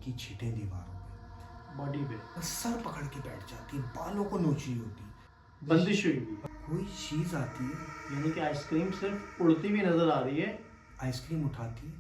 की छींटें दीवारों पे, बॉडी पे बस सर पकड़ के बैठ जाती है, बालों को नोच रही होती है। बंदिश हुई हुई, कोई चीज़ आती है, यानी कि आइसक्रीम सिर्फ उड़ती हुई नजर आ रही है, आइसक्रीम उठाती है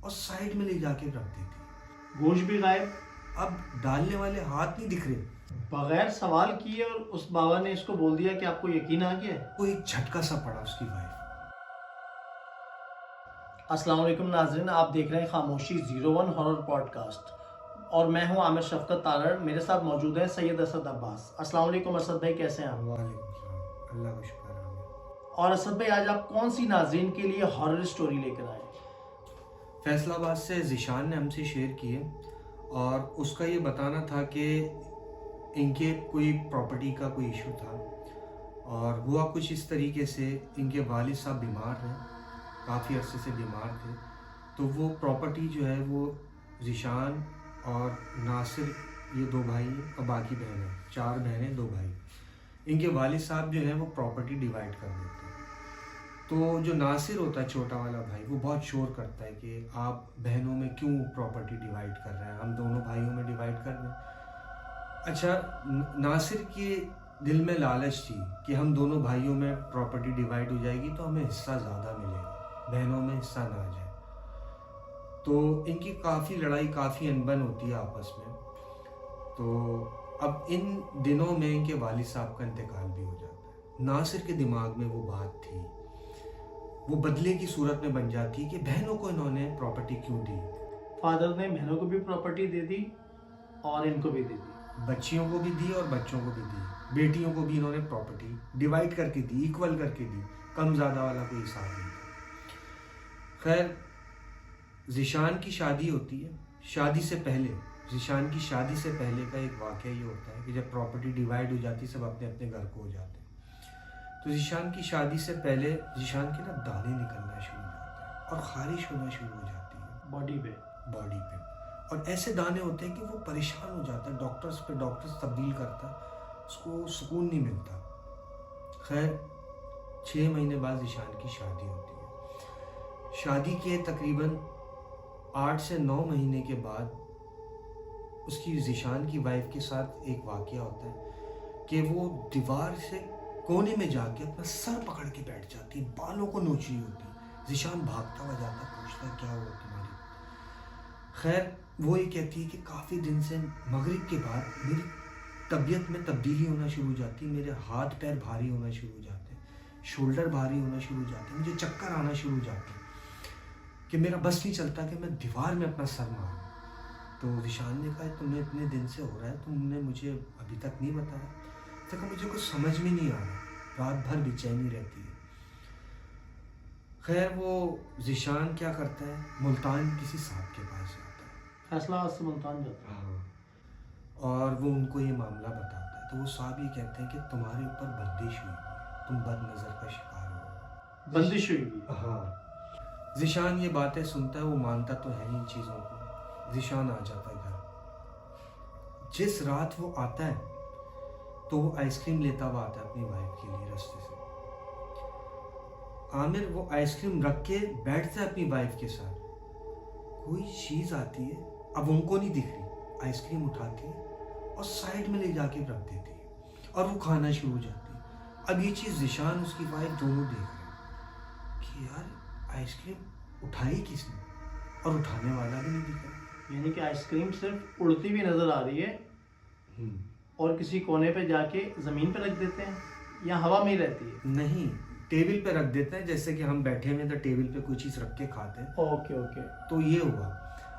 और साइड में ले जाके रख देती है। गोश्त भी गायब, अब डालने वाले हाथ नहीं दिख रहे। बगैर सवाल किए और उस बाबा ने इसको बोल दिया कि आपको यकीन आ गया है। वो एक झटका सा पड़ा उसकी वाइफ। अस्सलाम वालेकुम नाज़रीन, आप देख रहे हैं खामोशी 01 हॉरर पॉडकास्ट और मैं हूं आमिर शफकत तारड़। मेरे साथ मौजूद है सैयद असद अब्बास। अस्सलाम वालेकुम असद भाई, कैसे हैं आप? वालेकुम सलाम, अल्लाह का शुक्र है आमिर। और असद भाई, आज आप कौन सी नाज़रीन के लिए हॉरर स्टोरी लेकर आए? फैसलाबाद से ज़िशान ने हमसे शेयर किए और उसका ये बताना था कि इनके कोई प्रॉपर्टी का कोई इशू था और हुआ कुछ इस तरीके से। इनके वालिद साहब बीमार हैं, काफ़ी अरसे से बीमार थे, तो वो प्रॉपर्टी जो है वो ज़िशान और नासिर, ये दो भाई हैं और बाकी बहनें, 4 बहनें 2 भाई, इनके वालिद साहब जो हैं वो प्रॉपर्टी डिवाइड कर देते हैं। तो जो नासिर होता है छोटा वाला भाई, वो बहुत शोर करता है कि आप बहनों में क्यों प्रॉपर्टी डिवाइड कर रहे हैं, हम दोनों भाइयों में डिवाइड कर दें। अच्छा, नासिर के दिल में लालच थी कि हम दोनों भाइयों में प्रॉपर्टी डिवाइड हो जाएगी तो हमें हिस्सा ज़्यादा मिलेगा, बहनों में हिस्सा ना आ जाए। तो इनकी काफ़ी लड़ाई, काफ़ी अनबन होती है आपस में। तो अब इन दिनों में इनके वालिद साहब का इंतकाल भी हो जाता है। नासिर के दिमाग में वो बात थी, वो बदले की सूरत में बन जाती है कि बहनों को इन्होंने प्रॉपर्टी क्यों दी। फादर ने बहनों को भी प्रॉपर्टी दे दी और इनको भी दे दी, बच्चियों को भी दी और बच्चों को भी दी, बेटियों को भी इन्होंने प्रॉपर्टी डिवाइड करके दी, इक्वल करके दी, कम ज़्यादा वाला कोई हिसाब नहीं था। खैर, ज़िशान की शादी होती है। शादी से पहले, ज़िशान की शादी से पहले का एक वाक़या ये होता है कि जब प्रॉपर्टी डिवाइड हो जाती, सब अपने अपने घर को हो जाते हैं, तो ज़िशान की शादी से पहले ज़िशान के ना दाने निकलना शुरू हो जाते हैं और ख़ारिश होना शुरू हो जाती है बॉडी पे। और ऐसे दाने होते हैं कि वो परेशान हो जाता है, डॉक्टर्स तब्दील करता है, उसको सुकून नहीं मिलता। खैर, 6 महीने बाद ज़िशान की शादी होती है। शादी के तकरीबन 8 से 9 महीने के बाद उसकी, ज़िशान की वाइफ के साथ एक वाक़या होता है कि वो दीवार से कोने में जाके अपना सर पकड़ के बैठ जाती है, बालों को नोच रही होती है। ज़िशान भागता हुआ जाता, पूछता क्या हुआ तुम्हारी। खैर, वो ये कहती है कि काफ़ी दिन से मगरिब के बाद मेरी तबीयत में तब्दीली होना शुरू हो जाती है, मेरे हाथ पैर भारी होना शुरू हो जाते हैं, शोल्डर भारी होना शुरू हो जाते हैं, मुझे चक्कर आना शुरू हो जाते हैं कि मेरा बस नहीं चलता कि मैं दीवार में अपना सर मारूं। तो ज़िशान ने कहा, तुम्हें इतने दिन से हो रहा है, तुमने मुझे अभी तक नहीं बताया। तो कहा, मुझे कुछ समझ में नहीं आ रहा, रात भर बेचैनी रहती है। खैर, वो ज़िशान क्या करता है, मुल्तान किसी साहब के पास जाता है। फैसलाबाद से मुल्तान जाता है। हाँ, और वो उनको ये मामला बताता है। तो वो साहब ये कहते हैं कि तुम्हारे ऊपर बंदिश हुई है, तुम बदनज़र का शिकार हो। बंदिश हुई हुई, हाँ। ज़िशान ये बातें सुनता है, वो मानता तो है नहीं इन चीज़ों को। ज़िशान आ जाता है घर। जिस रात वो आता है तो वो आइसक्रीम लेता हुआ आता है अपनी वाइफ के लिए रास्ते से। आमिर वो आइसक्रीम रख के बैठता है अपनी वाइफ के साथ। कोई चीज़ आती है, अब उनको नहीं दिख रही, आइसक्रीम उठाती है और साइड में ले जाके रख देती है और वो खाना शुरू हो जाती है। अब ये चीज़ ज़िशान, उसकी वाइफ दोनों देख रहे हैं कि यार आइसक्रीम उठाई किसने, और उठाने वाला भी नहीं दिख रहा। यानी कि आइसक्रीम सिर्फ उड़ती हुई नजर आ रही है और किसी कोने पे जाके ज़मीन पे रख देते हैं या हवा में ही रहती है? नहीं, टेबल पे रख देते हैं, जैसे कि हम बैठे हुए तो टेबल पे कोई चीज़ रख के खाते हैं। ओके। तो ये हुआ।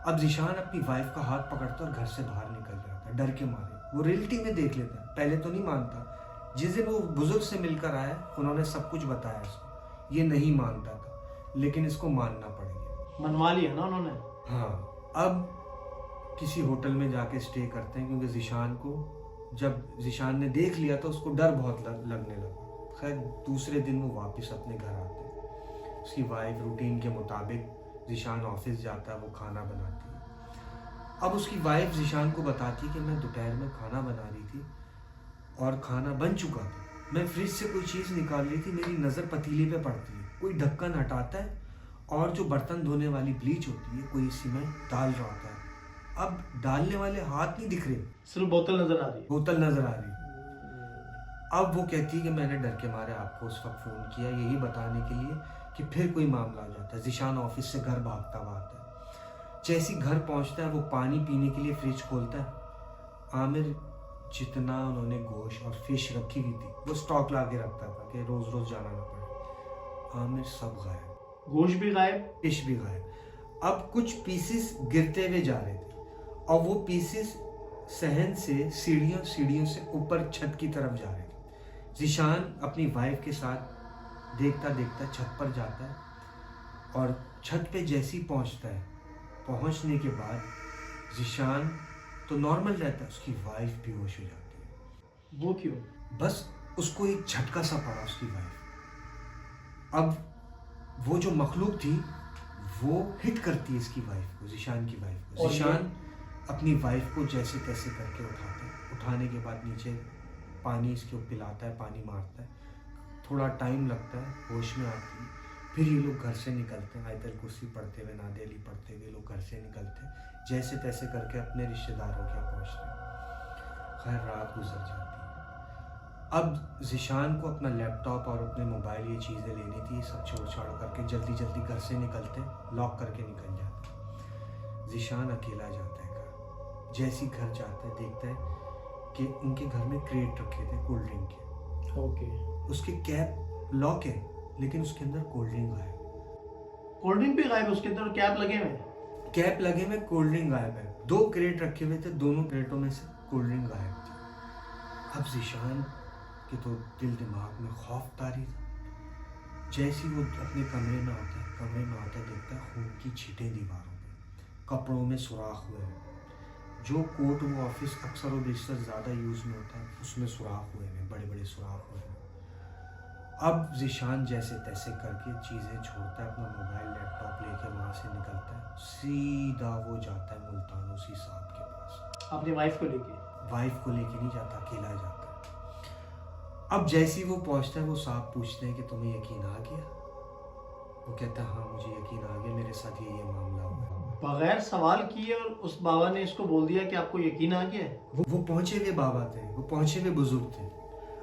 अब ज़िशान अपनी वाइफ का हाथ पकड़ता और घर से बाहर निकल जाता है डर के मारे। वो रियलिटी में देख लेता है, पहले तो नहीं मानता। जिस दिन वो बुजुर्ग से मिलकर आया, उन्होंने सब कुछ बताया इसको, ये नहीं मानता था, लेकिन इसको मानना पड़ गया। मनवा लिया ना उन्होंने। हाँ, अब किसी होटल में जाके स्टे करते हैं, क्योंकि ज़िशान को, जब ज़िशान ने देख लिया तो उसको डर बहुत लगने लगा। खैर, दूसरे दिन वो वापस अपने घर आते हैं। उसकी वाइफ रूटीन के मुताबिक, ज़िशान ऑफिस जाता है, वो खाना बनाती है। अब उसकी वाइफ ज़िशान को बताती है कि मैं दोपहर में खाना बना रही थी और खाना बन चुका था, मैं फ्रिज से कोई चीज़ निकाल रही थी, मेरी नज़र पतीले पे पड़ती है, कोई ढक्कन हटाता है और जो बर्तन धोने वाली ब्लीच होती है कोई इसी में डाल रहा होता है। अब डालने वाले हाथ नहीं दिख रहे, सिर्फ बोतल नजर आ रही है। बोतल नजर आ रही। अब वो कहती है कि मैंने डर के मारे आपको उस वक्त फ़ोन किया यही बताने के लिए कि फिर कोई मामला हो जाता है। ज़ीशान ऑफिस से घर भागता हुआ आता है। जैसे ही घर पहुंचता है वो पानी पीने के लिए फ्रिज खोलता है। आमिर जितना उन्होंने गोश्त और फिश रखी हुई थी वो स्टॉक ला के रखता था कि रोज़ रोज़ जाना ना पड़े। आमिर सब गायब, गोश्त भी गायब, फिश भी गायब। अब कुछ पीसेस गिरते हुए जा रहे थे और वो पीसेस सहन से सीढ़ियों से ऊपर छत की तरफ जा रहे थे। ज़ीशान अपनी वाइफ के साथ देखता देखता छत पर जाता है और छत पे जैसे ही पहुंचता है, पहुंचने के बाद ज़ीशान तो नॉर्मल रहता है, उसकी वाइफ बेहोश हो जाती है। वो क्यों? बस उसको एक झटका सा पड़ा उसकी वाइफ। अब वो जो मखलूक थी वो हिट करती है इसकी वाइफ को, ज़ीशान की वाइफ को। और ज़ीशान अपनी वाइफ को जैसे तैसे करके उठाता है। उठाने के बाद नीचे पानी इसके ऊपर पिलाता है, पानी मारता है। थोड़ा टाइम लगता है, होश में आती है। फिर ये लोग घर से निकलते हैं, आयतल कुर्सी पढ़ते हुए, नादेली पढ़ते हुए लोग घर से निकलते हैं। जैसे तैसे करके अपने रिश्तेदारों के यहाँ पहुँचते हैं। खैर रात गुजर जाती है। अब ज़ीशान को अपना लैपटॉप और अपने मोबाइल ये चीज़ें लेनी थी, सब छोड़ छाड़ करके जल्दी जल्दी घर से निकलते हैं, लॉक करके निकल जाते हैं। ज़ीशान अकेला जाता है घर। जैसे ही घर जाता है देखता है कि उनके घर में क्रेट रखे थे कोल्ड ड्रिंक के। ओके। उसके कैप लॉक है लेकिन उसके अंदर कोल्ड ड्रिंक गायब। कोल्ड ड्रिंक भी गायब, उसके अंदर कैप लगे हुए हैं। कैप लगे में कोल्ड ड्रिंक गायब है। 2 क्रेट रखे हुए थे, दोनों क्रेटों में से कोल्ड ड्रिंक गायब थी। अब ज़ीशान के तो दिल दिमाग में खौफ तारी था। जैसे ही वो अपने कमरे में आता है देखता है खून की छींटें दीवारों पे, कपड़ों में सुराख हुए हैं। जो कोट वो ऑफिस अक्सर और बेशतर ज़्यादा यूज़ में होता है उसमें सुराख हुए हैं, बड़े बड़े सुराख हुए हैं। अब ज़ीशान जैसे तैसे करके चीज़ें छोड़ता है, अपना मोबाइल लैपटॉप लेके वहाँ से निकलता है। सीधा वो जाता है मुल्तान उसी साहब के पास। अपनी वाइफ को लेके? वाइफ को लेके नहीं जाता, अकेला जाता है। अब जैसे ही वो पहुँचता है वो साहब पूछते हैं कि तुम्हें यकीन आ गया? वो कहता है हाँ मुझे यकीन आ गया, मेरे साथ ये मामला हुआ है। बगैर सवाल किए और उस बाबा ने इसको बोल दिया कि आपको यकीन आ गया है? वो पहुंचे हुए बाबा थे, वो पहुंचे हुए बुजुर्ग थे।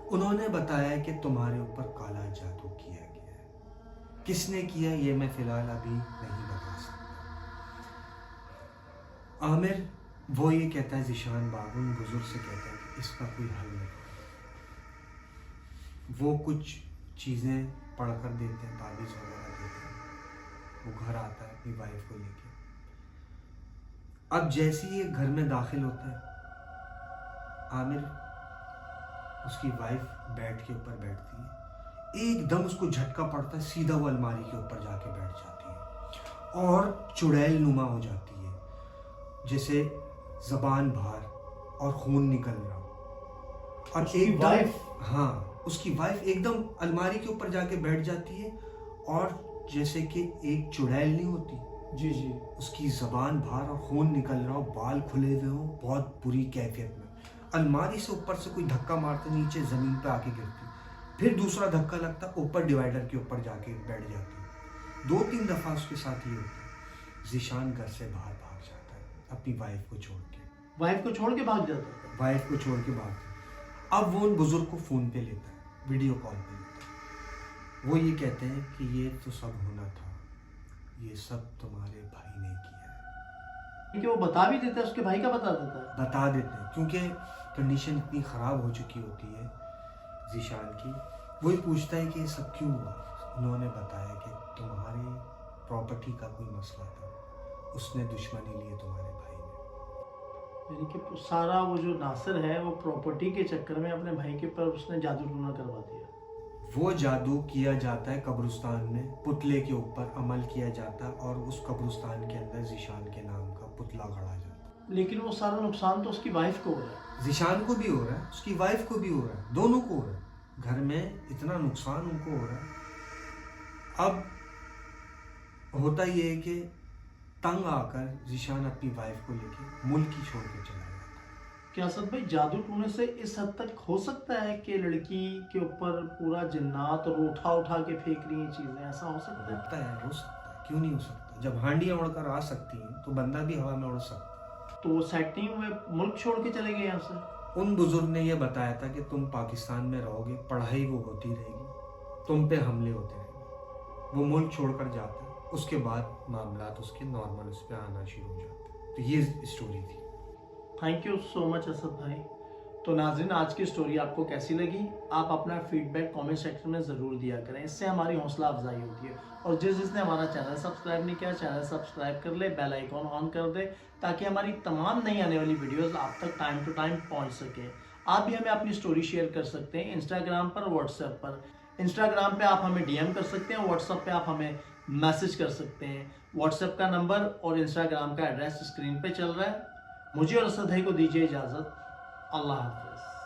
उन्होंने बताया कि तुम्हारे ऊपर काला जादू किया गया है। किसने किया ये मैं फिलहाल अभी नहीं बता सकता। आमिर वो ये कहता है, ज़ीशान बाबू उन बुजुर्ग से कहता है कि इसका कोई हल नहीं। वो कुछ चीज़ें पढ़कर देते हैं, ताबीज़ वगैरह देते हैं। वो घर आता है अपनी वाइफ को लेके। अब जैसे ही ये घर में दाखिल होता है, आमिर उसकी वाइफ बेड के ऊपर बैठती है। एकदम उसको झटका पड़ता है, सीधा वो अलमारी के ऊपर जाके बैठ जाती है और चुड़ैल नुमा हो जाती है, जैसे जबान बाहर और खून निकल रहा हो। और एक वाइफ? हाँ, उसकी वाइफ एकदम अलमारी के ऊपर जाके बैठ जाती है और जैसे कि एक चुड़ैल नहीं होती, जी जी, उसकी जबान बाहर और खून निकल रहा हो, बाल खुले हुए हो, बहुत बुरी कैफियत में। अलमारी से ऊपर से कोई धक्का मारते नीचे ज़मीन पे आके गिरती, फिर दूसरा धक्का लगता ऊपर डिवाइडर के ऊपर जाके बैठ जाती। 2-3 दफ़ा उसके साथ ये होता है। ज़ीशान घर से बाहर भाग जाता है अपनी वाइफ को छोड़ के। वाइफ को छोड़ के भाग जाता है? वाइफ को छोड़ के भागता है। अब वो उन बुजुर्ग को फ़ोन पे लेता है, वीडियो कॉल पे लेता है। वो ये कहते हैं कि ये तो सब होना था, ये सब तुम्हारे भाई ने किया है। क्योंकि वो बता भी देता है, उसके भाई का बता देता है। बता देते हैं क्योंकि कंडीशन इतनी ख़राब हो चुकी होती है ज़ीशान की। वही पूछता है कि ये सब क्यों हुआ। उन्होंने बताया कि तुम्हारे प्रॉपर्टी का कोई मसला था, उसने दुश्मनी ली तुम्हारे भाई ने। यानी कि सारा वो जो नासिर है वो प्रॉपर्टी के चक्कर में अपने भाई के ऊपर उसने जादू टूना करवा दिया। वो जादू किया जाता है कब्रिस्तान में, पुतले के ऊपर अमल किया जाता है और उस कब्रिस्तान के अंदर ज़ीशान के नाम का पुतला गढ़ा जाता है। लेकिन वो सारा नुकसान तो उसकी वाइफ को हो रहा है। ज़ीशान को भी हो रहा है, उसकी वाइफ को भी हो रहा है, दोनों को हो रहा है। घर में इतना नुकसान उनको हो रहा है। अब होता ये है कि तंग आकर ज़ीशान अपनी वाइफ को लेके मुल्क ही छोड़ के चला जाता है। क्या असद भाई जादू टूने से इस हद तक हो सकता है कि लड़की के ऊपर पूरा जन्नात और उठा के फेंक रही हैं चीजें, ऐसा हो सकता है? हो सकता है, क्यों नहीं हो सकता। जब हांडियाँ उड़कर आ सकती हैं तो बंदा भी हवा में उड़ सकता है। तो सेट नहीं हुए, मुल्क छोड़ के चले गए यहाँ से। उन बुजुर्ग ने ये बताया था कि तुम पाकिस्तान में रहोगे, पढ़ाई वो होती रहेगी, तुम पे हमले होते रहेंगे। वो मुल्क छोड़कर जाता है, उसके बाद मामलात उसके नॉर्मल उस पर आना शुरू हो जाते हैं। तो ये स्टोरी थी। Thank you so much Asad भाई। तो नाज़रीन, आज की स्टोरी आपको कैसी लगी? आप अपना फीडबैक कमेंट सेक्शन में ज़रूर दिया करें, इससे हमारी हौसला अफजाई होती है। और जिसने हमारा चैनल सब्सक्राइब नहीं किया, चैनल सब्सक्राइब कर ले, बेल आइकॉन ऑन कर दे, ताकि हमारी तमाम नई आने वाली वीडियोस आप तक टाइम टू टाइम पहुंच सके। आप भी हमें अपनी स्टोरी शेयर कर सकते हैं इंस्टाग्राम पर, व्हाट्सएप पर। इंस्टाग्राम पे आप हमें डीएम कर सकते हैं, व्हाट्सएप पे आप हमें मैसेज कर सकते हैं। व्हाट्सएप का नंबर और इंस्टाग्राम का एड्रेस स्क्रीन पे चल रहा है। मुझे और असद भाई को दीजिए इजाज़त। अल्लाह हाफ़िज़।